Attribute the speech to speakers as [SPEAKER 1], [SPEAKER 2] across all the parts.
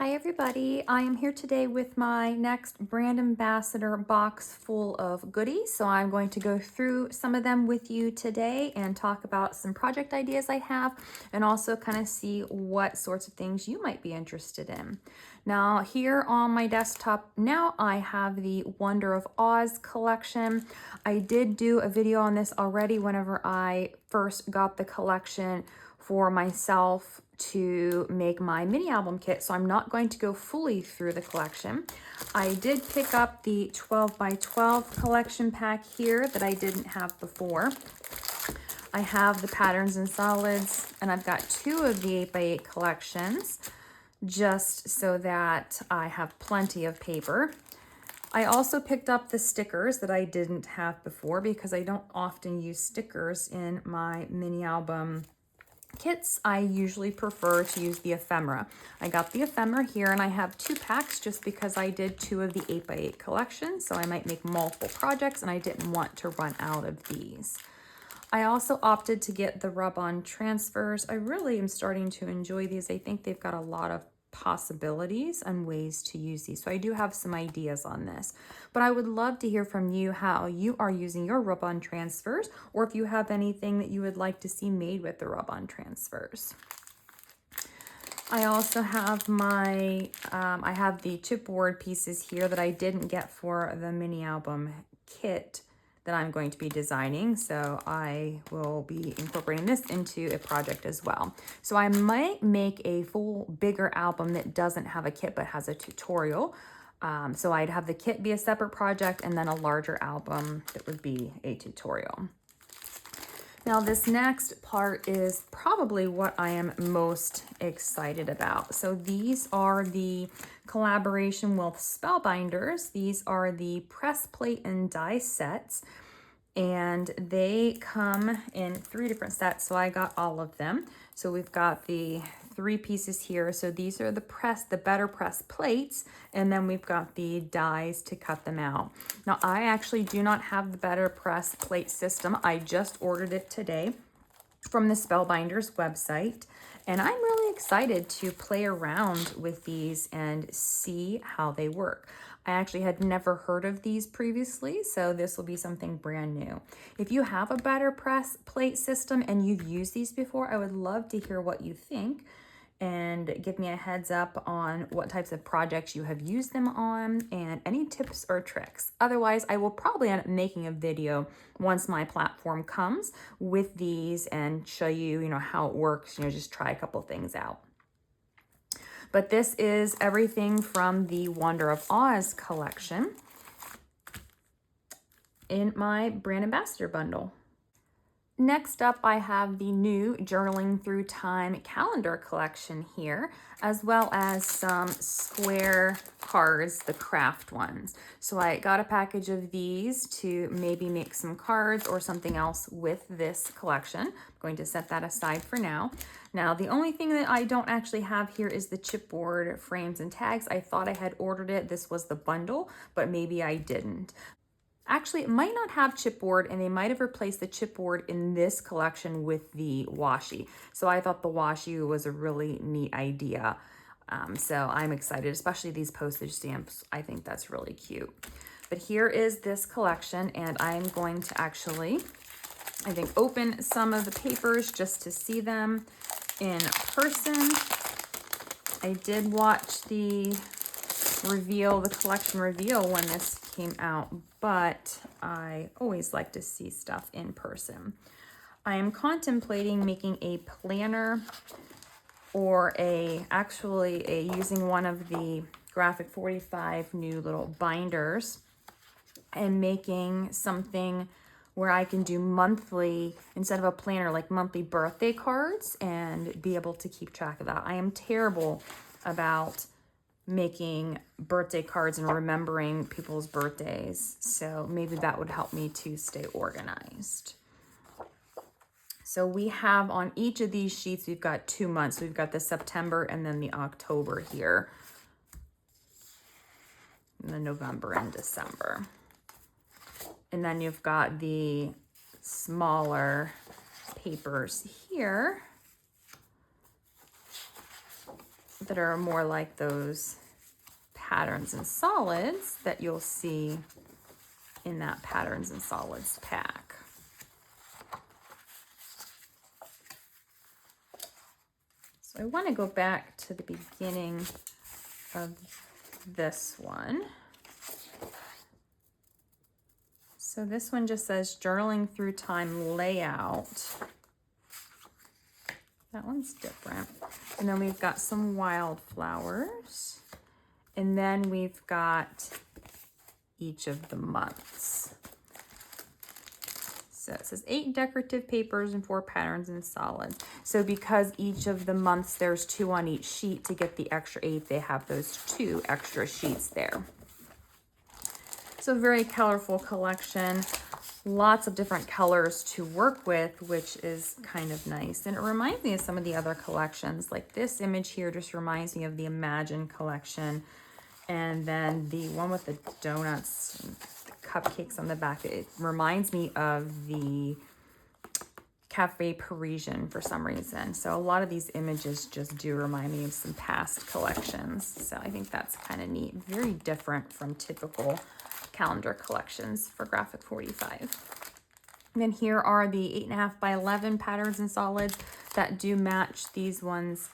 [SPEAKER 1] Hi everybody, I am here today with my next brand ambassador box full of goodies. So I'm going to go through some of them with you today and talk about some project ideas I have and also kind of see what sorts of things you might be interested in. Now here on my desktop now I have the Wonder of Oz collection. I did do a video on this already whenever I first got the collection for myself to make my mini album kit, so I'm not going to go fully through the collection. I did pick up the 12 by 12 collection pack here that I didn't have before. I have the patterns and solids, and I've got two of the 8 by 8 collections just so that I have plenty of paper. I also picked up the stickers that I didn't have before because I don't often use stickers in my mini album kits. I usually prefer to use the ephemera. I got the ephemera here and I have 2 packs just because I did 2 of the 8 by 8 collection, so I might make multiple projects and I didn't want to run out of these. I also opted to get the rub-on transfers. I really am starting to enjoy these. I think they've got a lot of possibilities and ways to use these. So I do have some ideas on this, but I would love to hear from you how you are using your rub-on transfers, or if you have anything that you would like to see made with the rub-on transfers. I also have my, I have the chipboard pieces here that I didn't get for the mini album kit that I'm going to be designing, so I will be incorporating this into a project as well. So I might make a full bigger album that doesn't have a kit but has a tutorial. So I'd have the kit be a separate project and then a larger album that would be a tutorial. Now this next part is probably what I am most excited about. So these are the collaboration with Spellbinders. These are the press plate and die sets, and they come in 3 different sets. So I got all of them. So we've got the 3 pieces here. So these are the better press plates, and then we've got the dies to cut them out. Now I actually do not have the better press plate system. I just ordered it today from the Spellbinders website, and I'm really excited to play around with these and see how they work. I actually had never heard of these previously, so this will be something brand new. If you have a better press plate system and you've used these before, I would love to hear what you think and give me a heads up on what types of projects you have used them on and any tips or tricks. Otherwise, I will probably end up making a video once my platform comes with these and show you, how it works, just try a couple things out. But this is everything from the Wonder of Oz collection in my brand ambassador bundle. Next up, I have the new Journaling Through Time calendar collection here, as well as some square cards, the craft ones. So I got a package of these to maybe make some cards or something else with this collection. I'm going to set that aside for now. Now, the only thing that I don't actually have here is the chipboard frames and tags. I thought I had ordered it. This was the bundle, but maybe I didn't. Actually, it might not have chipboard, and they might have replaced the chipboard in this collection with the washi. So I thought the washi was a really neat idea. So I'm excited, especially these postage stamps. I think that's really cute. But here is this collection, and I'm going to actually, I think, open some of the papers just to see them in person. I did watch the collection reveal when this came out, but I always like to see stuff in person. I am contemplating making a planner or using one of the Graphic 45 new little binders and making something where I can do monthly, instead of a planner, like monthly birthday cards and be able to keep track of that. I am terrible about making birthday cards and remembering people's birthdays, so maybe that would help me to stay organized. So we have on each of these sheets, we've got 2 months. We've got the September and then the October here, and the November and December. And then you've got the smaller papers here that are more like those patterns and solids that you'll see in that patterns and solids pack. So I want to go back to the beginning of this one. So this one just says journaling through time layout. That one's different. And then we've got some wildflowers. And then we've got each of the months. So it says 8 decorative papers and 4 patterns and solids. So because each of the months there's 2 on each sheet, to get the extra 8, they have those 2 extra sheets there. So very colorful collection. Lots of different colors to work with, which is kind of nice. And it reminds me of some of the other collections. Like this image here just reminds me of the Imagine collection. And then the one with the donuts and the cupcakes on the back, it reminds me of the Cafe Parisian for some reason. So a lot of these images just do remind me of some past collections. So I think that's kind of neat. Very different from typical calendar collections for Graphic 45. And then here are the 8.5 by 11 patterns and solids that do match these ones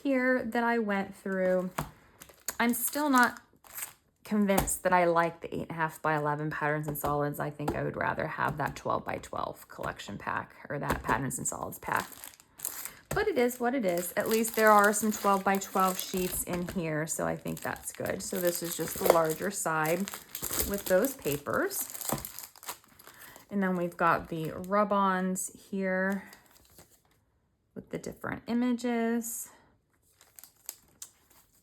[SPEAKER 1] here that I went through. I'm still not convinced that I like the 8.5 by 11 patterns and solids. I think I would rather have that 12 by 12 collection pack, or that patterns and solids pack. But it is what it is. At least there are some 12 by 12 sheets in here, so I think that's good. So this is just the larger side with those papers. And then we've got the rub-ons here with the different images.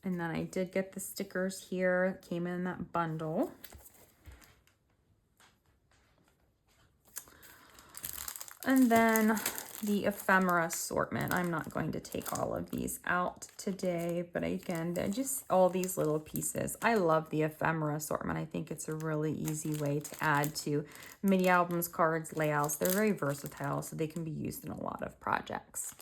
[SPEAKER 1] And then I did get the stickers here, came in that bundle. And then the ephemera assortment. I'm not going to take all of these out today, but again, they're just all these little pieces. I love the ephemera assortment. I think it's a really easy way to add to mini albums, cards, layouts. They're very versatile, so they can be used in a lot of projects.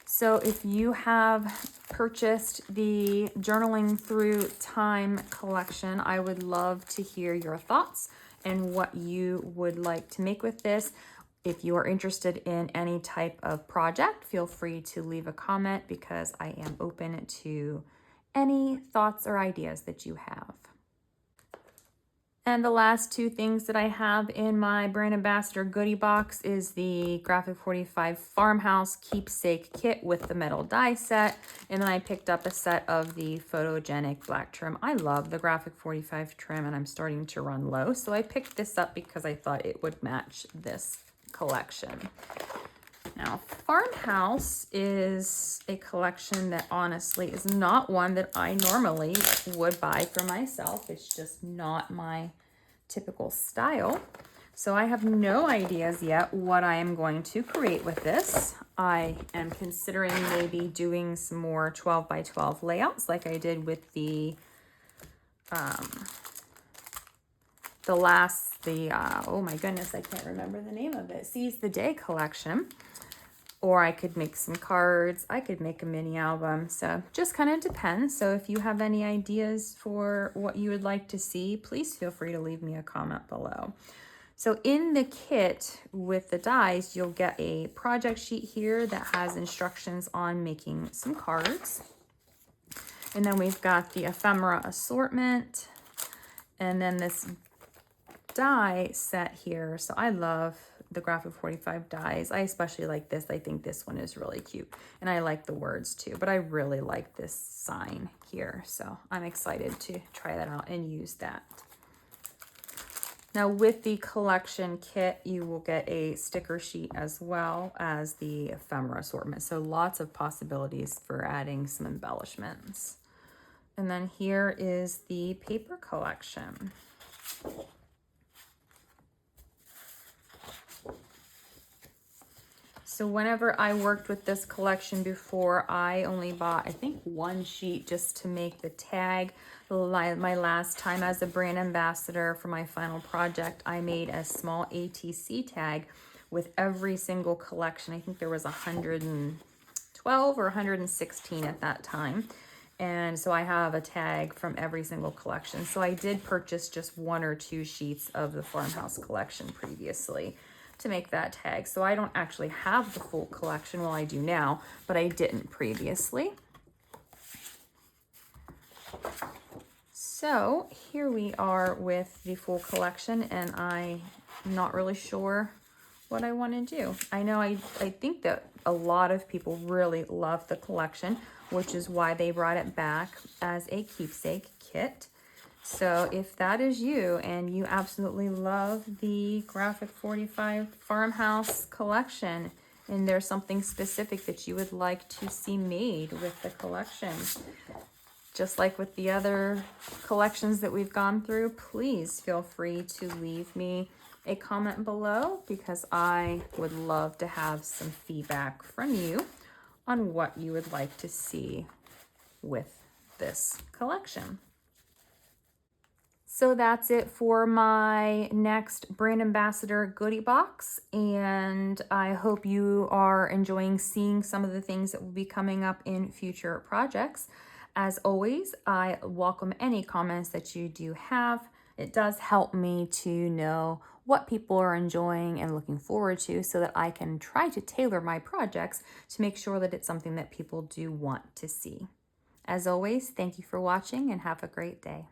[SPEAKER 1] So if you have purchased the Journaling Through Time collection, I would love to hear your thoughts and what you would like to make with this. If you are interested in any type of project, feel free to leave a comment because I am open to any thoughts or ideas that you have. And the last 2 things that I have in my brand ambassador goodie box is the Graphic 45 Farmhouse keepsake kit with the metal die set. And then I picked up a set of the photogenic black trim. I love the Graphic 45 trim and I'm starting to run low. So I picked this up because I thought it would match this collection. Now, Farmhouse is a collection that honestly is not one that I normally would buy for myself. It's just not my typical style. So I have no ideas yet what I am going to create with this. I am considering maybe doing some more 12 by 12 layouts like I did with the oh my goodness, I can't remember the name of it, Seize the Day collection. Or I could make some cards, I could make a mini album, so just kind of depends. So if you have any ideas for what you would like to see, please feel free to leave me a comment below. So in the kit with the dies, you'll get a project sheet here that has instructions on making some cards. And then we've got the ephemera assortment, and then this die set here. So I love the Graphic 45 dies. I especially like this. I think this one is really cute. And I like the words too, but I really like this sign here. So I'm excited to try that out and use that. Now with the collection kit, you will get a sticker sheet as well as the ephemera assortment. So lots of possibilities for adding some embellishments. And then here is the paper collection. So whenever I worked with this collection before, I only bought, I think, 1 sheet just to make the tag. My last time as a brand ambassador for my final project, I made a small ATC tag with every single collection. I think there was 112 or 116 at that time. And so I have a tag from every single collection. So I did purchase just 1 or 2 sheets of the Farmhouse collection previously to make that tag. So I don't actually have the full collection. Well, I do now, but I didn't previously. So here we are with the full collection, and I'm not really sure what I want to do. I know I think that a lot of people really love the collection, which is why they brought it back as a keepsake kit. So if that is you and you absolutely love the Graphic 45 Farmhouse collection, and there's something specific that you would like to see made with the collection, just like with the other collections that we've gone through, please feel free to leave me a comment below, because I would love to have some feedback from you on what you would like to see with this collection. So that's it for my next brand ambassador goodie box, and I hope you are enjoying seeing some of the things that will be coming up in future projects. As always, I welcome any comments that you do have. It does help me to know what people are enjoying and looking forward to, so that I can try to tailor my projects to make sure that it's something that people do want to see. As always, thank you for watching and have a great day.